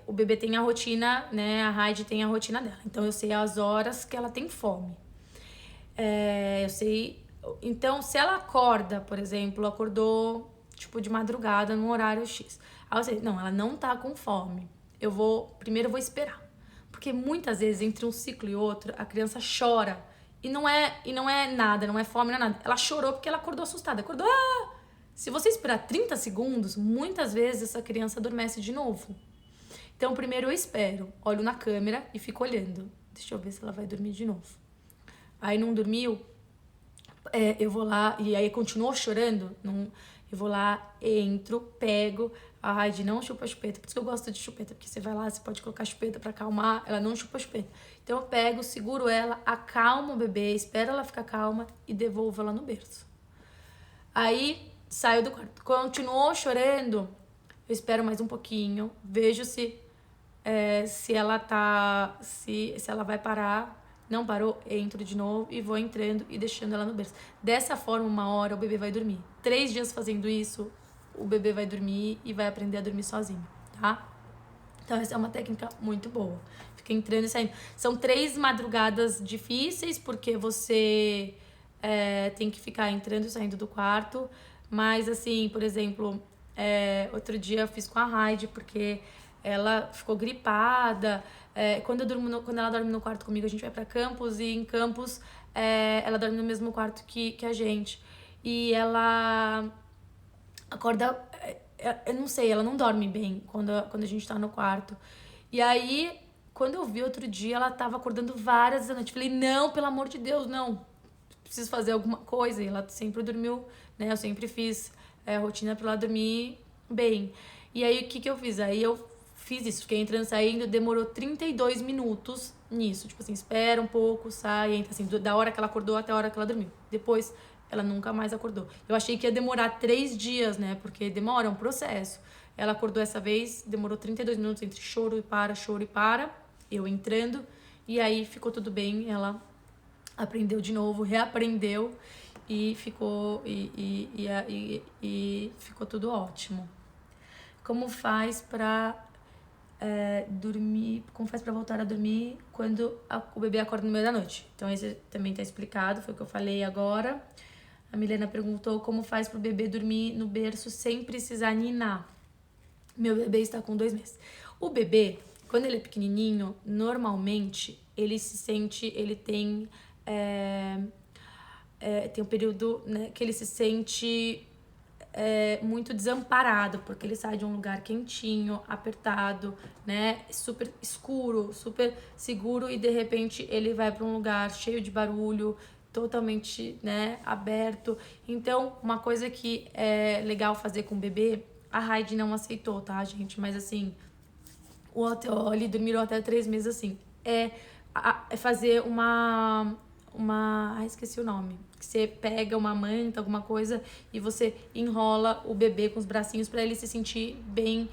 o bebê tem a rotina, né? A Heidi tem a rotina dela. Então eu sei as horas que ela tem fome. Eu sei. Então, se ela acorda, por exemplo, acordou tipo de madrugada num horário X. Aí eu sei, não, ela não tá com fome. Primeiro eu vou esperar. Porque muitas vezes entre um ciclo e outro, a criança chora. E não é nada, não é fome, não é nada. Ela chorou porque ela acordou assustada. Acordou, Se você esperar 30 segundos, muitas vezes essa criança adormece de novo. Então, primeiro eu espero, olho na câmera e fico olhando. Deixa eu ver se ela vai dormir de novo. Aí não dormiu, eu vou lá, e aí continuou chorando, eu vou lá, entro, pego, a Heidi não chupa chupeta, por isso que eu gosto de chupeta, porque você vai lá, você pode colocar chupeta pra acalmar, ela não chupa chupeta. Então eu pego, seguro ela, acalmo o bebê, espero ela ficar calma e devolvo ela no berço. Aí saio do quarto. Continuou chorando, eu espero mais um pouquinho, vejo se ela tá, se ela vai parar. Não parou, entro de novo e vou entrando e deixando ela no berço. Dessa forma, uma hora o bebê vai dormir. 3 dias fazendo isso, o bebê vai dormir e vai aprender a dormir sozinho, tá? Então essa é uma técnica muito boa. Fica entrando e saindo. São 3 madrugadas difíceis, porque você tem que ficar entrando e saindo do quarto. Mas assim, por exemplo, outro dia eu fiz com a Heidi, porque ela ficou gripada. Quando ela dorme no quarto comigo, a gente vai pra campus, e em campus ela dorme no mesmo quarto que a gente. E ela acorda, eu não sei, ela não dorme bem quando a gente tá no quarto. E aí, quando eu vi outro dia, ela tava acordando várias vezes à noite. Falei, não, pelo amor de Deus, não. Preciso fazer alguma coisa. E ela sempre dormiu, né? Eu sempre fiz a rotina pra ela dormir bem. E aí, o que eu fiz? Aí eu fiz isso, fiquei entrando e saindo, demorou 32 minutos nisso. Tipo assim, espera um pouco, sai, entra assim, da hora que ela acordou até a hora que ela dormiu. Depois, ela nunca mais acordou. Eu achei que ia demorar 3 dias, né? Porque demora, é um processo. Ela acordou essa vez, demorou 32 minutos entre choro e para, eu entrando, e aí ficou tudo bem, ela aprendeu de novo, reaprendeu e ficou, e ficou tudo ótimo. Como faz pra dormir, como faz pra voltar a dormir quando o bebê acorda no meio da noite? Então esse também tá explicado, foi o que eu falei agora. A Milena perguntou como faz pro bebê dormir no berço sem precisar ninar. Meu bebê está com 2 meses. O bebê, quando ele é pequenininho, normalmente ele se sente, ele tem tem um período, né, que ele se sente muito desamparado, porque ele sai de um lugar quentinho, apertado, né, super escuro, super seguro, e de repente ele vai para um lugar cheio de barulho, totalmente, né, aberto. Então, uma coisa que é legal fazer com o bebê, a Heidi não aceitou, tá, gente? Mas assim, o hotel, eles dormiram até 3 meses assim. É fazer esqueci o nome. Que você pega uma manta, alguma coisa, e você enrola o bebê com os bracinhos pra ele se sentir bem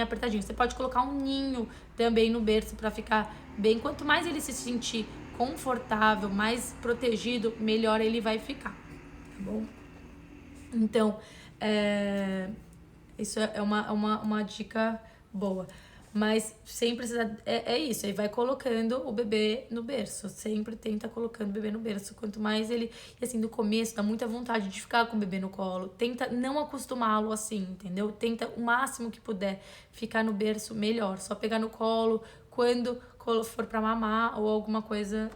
apertadinho. Você pode colocar um ninho também no berço pra ficar bem. Quanto mais ele se sentir confortável, mais protegido, melhor ele vai ficar, tá bom? Então, isso é uma dica boa. Mas sem precisar. É isso. Aí vai colocando o bebê no berço. Sempre tenta colocando o bebê no berço. Quanto mais ele. E assim, no começo dá muita vontade de ficar com o bebê no colo. Tenta não acostumá-lo assim, entendeu? Tenta o máximo que puder ficar no berço, melhor. Só pegar no colo quando for pra mamar ou alguma coisa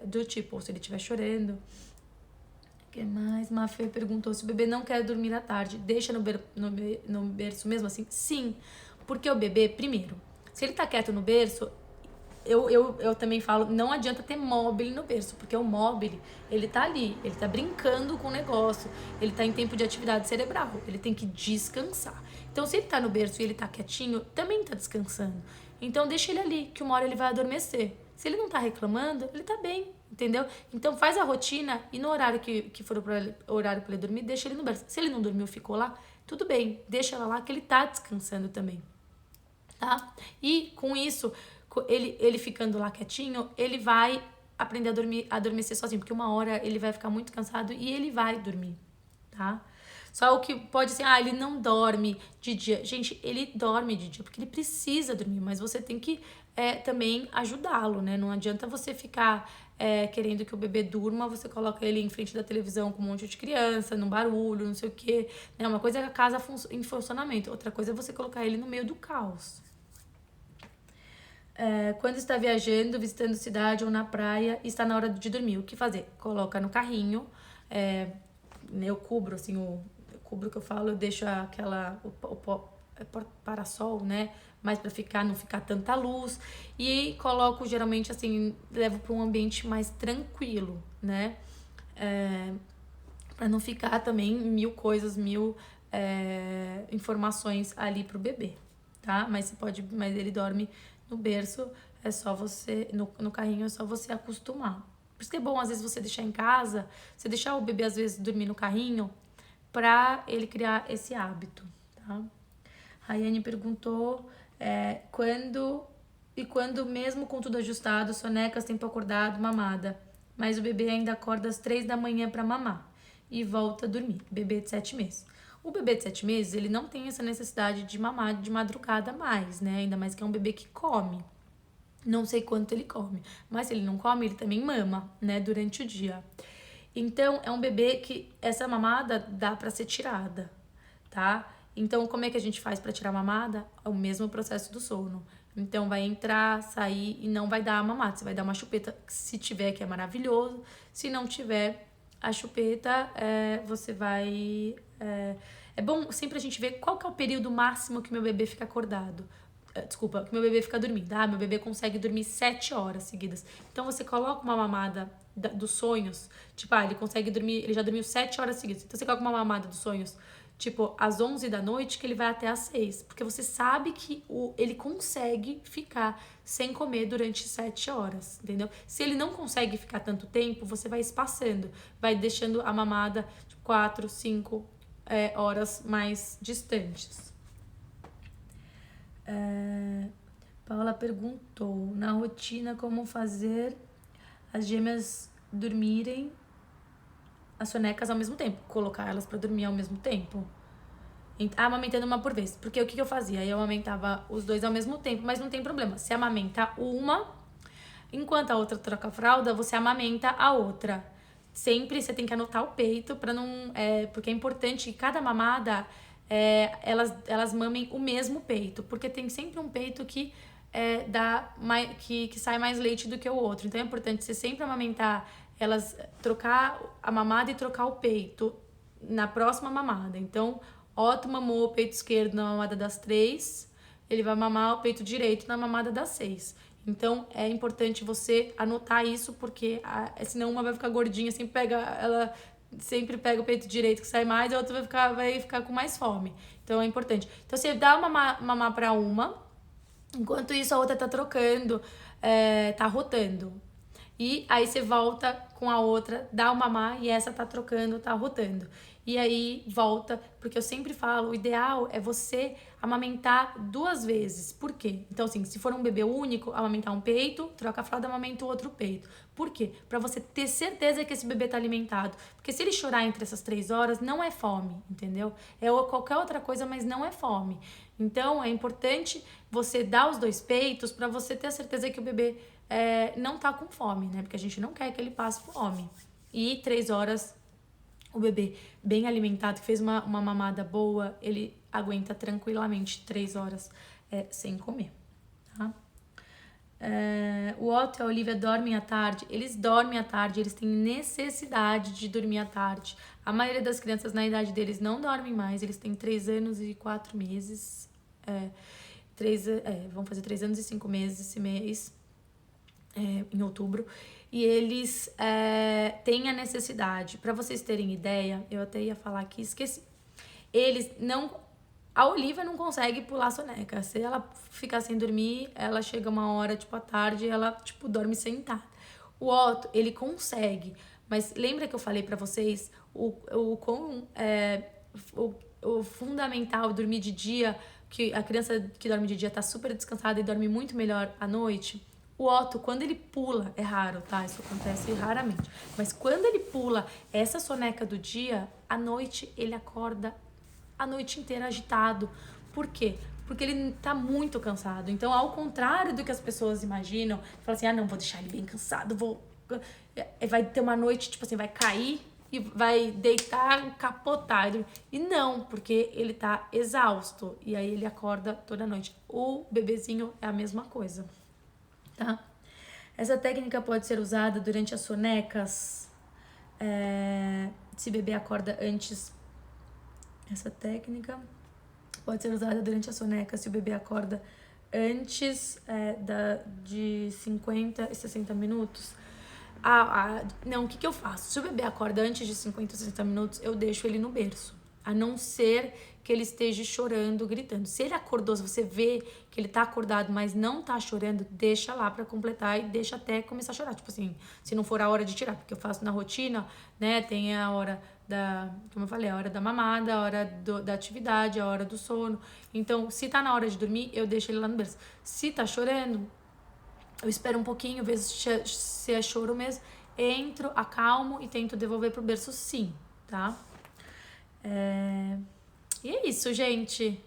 do tipo. Ou se ele estiver chorando. O que mais? Mafê perguntou se o bebê não quer dormir à tarde, deixa no berço mesmo assim? Sim, porque o bebê, primeiro, se ele tá quieto no berço, eu também falo, não adianta ter móvel no berço, porque o móvel, ele tá ali, ele tá brincando com o negócio, ele tá em tempo de atividade cerebral, ele tem que descansar. Então, se ele tá no berço e ele tá quietinho, também tá descansando. Então, deixa ele ali, que uma hora ele vai adormecer. Se ele não tá reclamando, ele tá bem, entendeu? Então, faz a rotina e no horário que for o horário pra ele dormir, deixa ele no berço. Se ele não dormiu, ficou lá, tudo bem, deixa ela lá, que ele tá descansando também, tá? E com isso, ele ficando lá quietinho, ele vai aprender a adormecer sozinho, porque uma hora ele vai ficar muito cansado e ele vai dormir, tá? Só o que pode ser, ele não dorme de dia. Gente, ele dorme de dia porque ele precisa dormir, mas você tem que também ajudá-lo, né? Não adianta você ficar querendo que o bebê durma, você coloca ele em frente da televisão com um monte de criança, num barulho, não sei o quê. Né? Uma coisa é a casa em funcionamento, outra coisa é você colocar ele no meio do caos. Quando está viajando, visitando cidade ou na praia, está na hora de dormir, o que fazer? Coloca no carrinho, eu cubro, assim, cubro que eu falo, eu deixo o parasol, né? Mas pra não ficar tanta luz. E coloco, geralmente, assim, levo para um ambiente mais tranquilo, né? Pra não ficar também mil informações ali pro bebê, tá? Mas ele dorme no berço, é só você, no carrinho é só você acostumar. Por isso que é bom, às vezes, você deixar em casa, você deixar o bebê, às vezes, dormir no carrinho, pra ele criar esse hábito, tá? A Rayane perguntou quando mesmo com tudo ajustado, sonecas, tempo acordado, mamada, mas o bebê ainda acorda às 3 da manhã pra mamar e volta a dormir, bebê de 7 meses. O bebê de 7 meses, ele não tem essa necessidade de mamar de madrugada mais, né? Ainda mais que é um bebê que come. Não sei quanto ele come, mas se ele não come, ele também mama, né, durante o dia. Então, é um bebê que essa mamada dá pra ser tirada, tá? Então, como é que a gente faz pra tirar a mamada? É o mesmo processo do sono. Então, vai entrar, sair e não vai dar a mamada. Você vai dar uma chupeta, se tiver, que é maravilhoso. Se não tiver a chupeta, você vai... É bom sempre a gente ver qual que é o período máximo que meu bebê fica acordado. Desculpa, que meu bebê fica dormindo. Meu bebê consegue dormir 7 horas seguidas. Então, você coloca uma mamada dos sonhos. Tipo, ele consegue dormir... Ele já dormiu 7 horas seguidas. Então, você coloca uma mamada dos sonhos, tipo, às 11 da noite, que ele vai até às 6. Porque você sabe que ele consegue ficar sem comer durante 7 horas, entendeu? Se ele não consegue ficar tanto tempo, você vai espaçando. Vai deixando a mamada, tipo, 4, 5... horas mais distantes. Paula perguntou, na rotina, como fazer as gêmeas dormirem as sonecas ao mesmo tempo, colocar elas pra dormir ao mesmo tempo. Amamentando uma por vez. Porque o que eu fazia? Eu amamentava os dois ao mesmo tempo, mas não tem problema. Você amamenta uma, enquanto a outra troca a fralda, você amamenta a outra. Sempre você tem que anotar o peito para não. Porque é importante que cada mamada elas mamem o mesmo peito. Porque tem sempre um peito que que sai mais leite do que o outro. Então é importante você sempre amamentar elas, trocar a mamada e trocar o peito na próxima mamada. Então, Otto mamou o peito esquerdo na mamada das 3, ele vai mamar o peito direito na mamada das 6. Então, é importante você anotar isso, porque senão uma vai ficar gordinha, ela sempre pega o peito direito que sai mais, e a outra vai ficar com mais fome. Então, é importante. Então, você dá uma mamar pra uma, enquanto isso a outra tá trocando, tá rotando. E aí você volta com a outra, dá uma mamar e essa tá trocando, tá rotando. E aí volta, porque eu sempre falo, o ideal é você amamentar 2 vezes. Por quê? Então, assim, se for um bebê único, amamentar um peito, troca a fralda, amamenta o outro peito. Por quê? Pra você ter certeza que esse bebê tá alimentado. Porque se ele chorar entre essas 3 horas, não é fome, entendeu? É qualquer outra coisa, mas não é fome. Então, é importante você dar os 2 peitos pra você ter a certeza que o bebê não tá com fome, né? Porque a gente não quer que ele passe fome. E 3 horas, o bebê bem alimentado, que fez uma mamada boa, ele aguenta tranquilamente 3 horas sem comer, tá? O Otto e a Olivia dormem à tarde. Eles dormem à tarde, eles têm necessidade de dormir à tarde. A maioria das crianças na idade deles não dormem mais, eles têm 3 anos e 4 meses. Vão fazer 3 anos e 5 meses esse mês, em outubro. E eles têm a necessidade. Pra vocês terem ideia, eu até ia falar aqui, esqueci. Eles não... A Olivia não consegue pular a soneca. Se ela ficar sem dormir, ela chega uma hora, tipo, à tarde, ela, tipo, dorme sentada. O Otto, ele consegue. Mas lembra que eu falei pra vocês o fundamental é dormir de dia, que a criança que dorme de dia tá super descansada e dorme muito melhor à noite? O Otto, quando ele pula, é raro, tá? Isso acontece raramente. Mas quando ele pula essa soneca do dia, à noite ele acorda a noite inteira agitado. Por quê? Porque ele tá muito cansado. Então, ao contrário do que as pessoas imaginam, fala assim, não, vou deixar ele bem cansado, vai ter uma noite, tipo assim, vai cair e vai deitar, capotar. E não, porque ele tá exausto. E aí ele acorda toda noite. O bebezinho é a mesma coisa, tá? Essa técnica pode ser usada durante as sonecas, se o bebê acorda antes. Essa técnica pode ser usada durante a soneca se o bebê acorda antes de 50 e 60 minutos. Não, o que eu faço? Se o bebê acorda antes de 50 e 60 minutos, eu deixo ele no berço. A não ser que ele esteja chorando, gritando. Se ele acordou, se você vê que ele tá acordado, mas não tá chorando, deixa lá pra completar e deixa até começar a chorar. Tipo assim, se não for a hora de tirar, porque eu faço na rotina, né? Tem a hora como eu falei, a hora da mamada, a hora da atividade, a hora do sono. Então, se tá na hora de dormir, eu deixo ele lá no berço. Se tá chorando, eu espero um pouquinho, vejo se é choro mesmo, entro, acalmo e tento devolver pro berço sim, tá? E é isso, gente.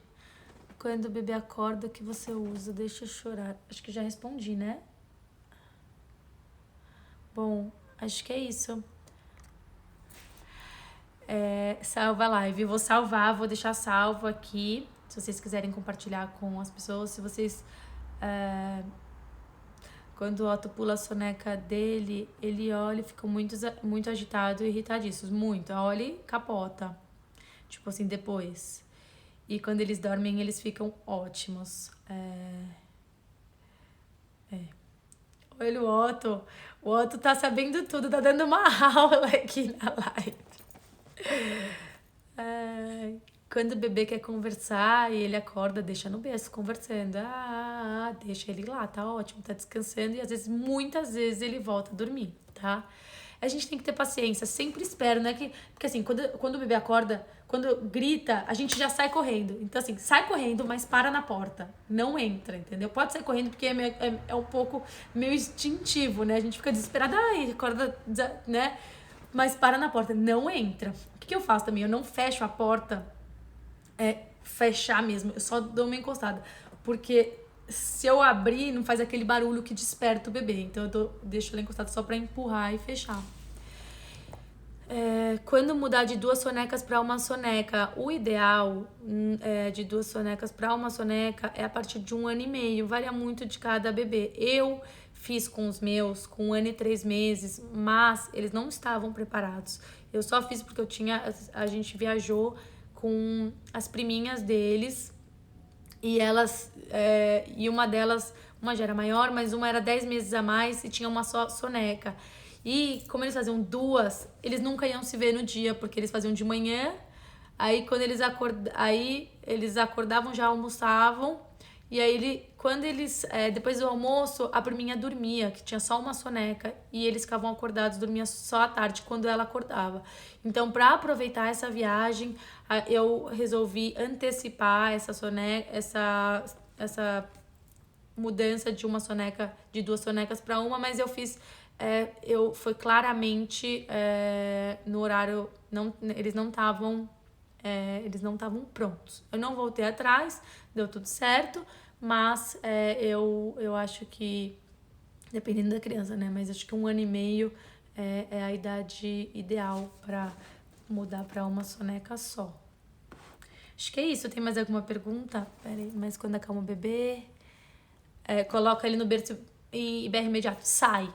Quando o bebê acorda, o que você usa? Deixa eu chorar. Acho que já respondi, né? Bom, acho que é isso. Salva a live. Vou salvar, vou deixar salvo aqui. Se vocês quiserem compartilhar com as pessoas. Se vocês... Quando o Otto pula a soneca dele, ele olha e fica muito agitado e irritadíssimo. Muito. Olha e capota. Tipo assim, depois. E quando eles dormem, eles ficam ótimos. Olha o Otto. O Otto tá sabendo tudo, tá dando uma aula aqui na live. Quando o bebê quer conversar e ele acorda, deixa no berço conversando. Deixa ele lá, tá ótimo, tá descansando. E às vezes, muitas vezes, ele volta a dormir, tá? a gente tem que ter paciência, sempre espero, né? Porque assim, quando o bebê acorda, quando grita, a gente já sai correndo. Então assim, sai correndo, mas para na porta. Não entra, entendeu? Pode sair correndo porque é um pouco meio instintivo, né? A gente fica desesperada, ai, acorda, né? Mas para na porta, não entra. O que eu faço também? Eu não fecho a porta, fechar mesmo, eu só dou uma encostada. Porque se eu abrir, não faz aquele barulho que desperta o bebê. Então eu deixo ela encostada só pra empurrar e fechar. Quando mudar de 2 sonecas para uma soneca, o ideal de 2 sonecas para uma soneca é a partir de 1 ano e meio. Varia muito de cada bebê. Eu fiz com os meus com 1 ano e 3 meses, mas eles não estavam preparados. Eu só fiz porque a gente viajou com as priminhas deles e elas e uma delas, uma já era maior, mas uma era 10 meses a mais e tinha uma só soneca. E como eles faziam 2, eles nunca iam se ver no dia, porque eles faziam de manhã, aí quando eles acordavam, já almoçavam, e aí depois do almoço, a priminha dormia, que tinha só uma soneca, e eles ficavam acordados, dormia só à tarde, quando ela acordava. Então, para aproveitar essa viagem, eu resolvi antecipar essa mudança de de 2 sonecas para uma, mas eu fiz foi claramente no horário, eles não estavam prontos. Eu não voltei atrás, deu tudo certo, mas eu acho que, dependendo da criança, né? Mas acho que 1 ano e meio é a idade ideal para mudar para uma soneca só. Acho que é isso. Tem mais alguma pergunta? Peraí, mas quando acalma o bebê? Coloca ele no berço e berra imediato. Sai.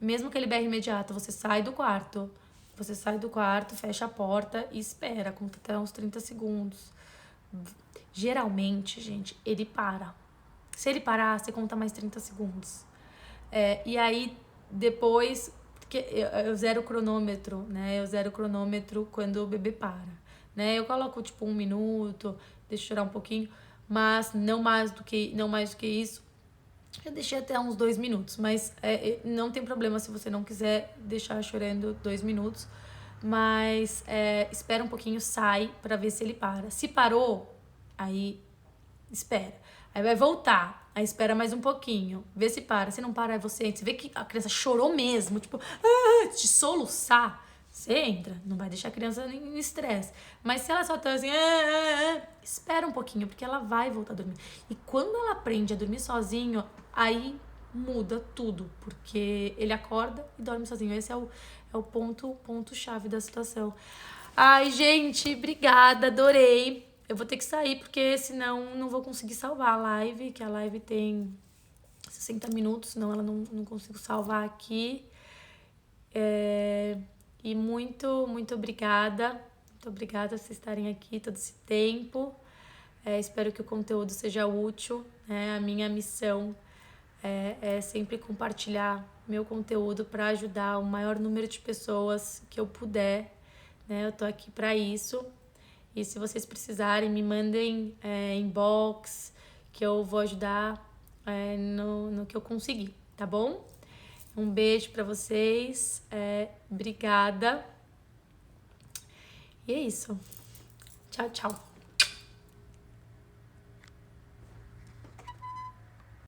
Mesmo que ele berre imediato, você sai do quarto. Você sai do quarto, fecha a porta e espera, conta até uns 30 segundos. Geralmente, gente, ele para. Se ele parar, você conta mais 30 segundos. E aí, depois, porque eu zero o cronômetro, né? Eu zero o cronômetro quando o bebê para, né? Eu coloco, tipo, 1 minuto, deixo chorar um pouquinho, mas não mais do que isso. Eu deixei até uns 2 minutos, mas não tem problema se você não quiser deixar chorando 2 minutos. Mas espera um pouquinho, sai pra ver se ele para. Se parou, aí espera. Aí vai voltar, aí espera mais um pouquinho, vê se para. Se não para, aí você entra. Você vê que a criança chorou mesmo, tipo, de soluçar. Você entra, não vai deixar a criança em estresse. Mas se ela só tá assim, espera um pouquinho, porque ela vai voltar a dormir. E quando ela aprende a dormir sozinho, aí muda tudo, porque ele acorda e dorme sozinho. Esse é o ponto-chave da situação. Ai, gente, obrigada, adorei. Eu vou ter que sair, porque senão não vou conseguir salvar a live, que a live tem 60 minutos, senão ela não consigo salvar aqui. E muito, muito obrigada. Muito obrigada por vocês estarem aqui todo esse tempo. Espero que o conteúdo seja útil, né? A minha missão é sempre compartilhar meu conteúdo para ajudar o maior número de pessoas que eu puder, né? Eu tô aqui para isso. E se vocês precisarem, me mandem inbox, que eu vou ajudar no que eu conseguir, tá bom? Um beijo para vocês, obrigada. E é isso. Tchau, tchau.